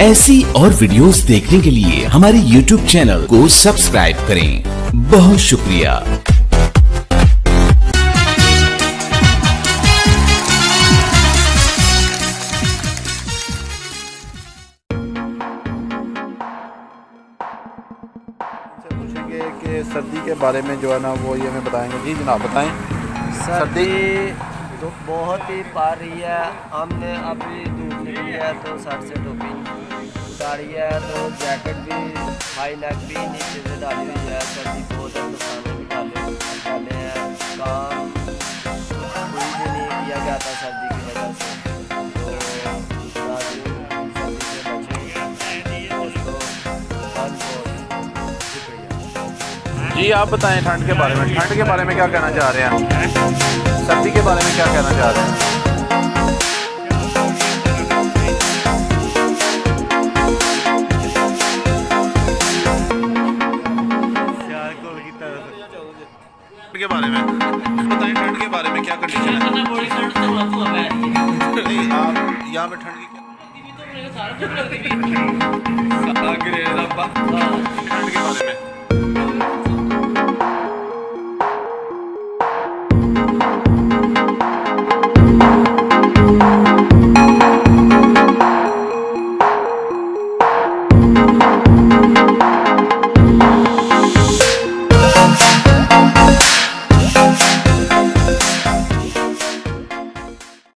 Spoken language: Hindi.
ऐसी और वीडियोस देखने के लिए हमारे YouTube चैनल को सब्सक्राइब करें। बहुत शुक्रिया। पूछेंगे कि सर्दी के बारे में जो है ना वो ये हमें बताएंगे। जी जनाब बताएं। सर्दी तो बहुत ही पा रही है। हमने अभी धूप निकली है तो सर से टोपी उतारी है, तो जैकेट भी हाई नेक भी नीचे से डाली हुई है। सर्दी बहुत है, दुकानें भी डाले हैं। काम कोई भी नहीं किया गया था सर्दी की वजह से। तो सर्दी से बचें दोस्तों। जी आप बताएं ठंड के बारे में। ठंड के बारे में क्या कहना चाह रहे हैं? सर्दी के बारे में क्या कहना चाह रहे हैं? के बारे में बताएं। ठंड के बारे में क्या कंडीशन है? नहीं आप यहाँ पे ठंड की ठंड के बारे में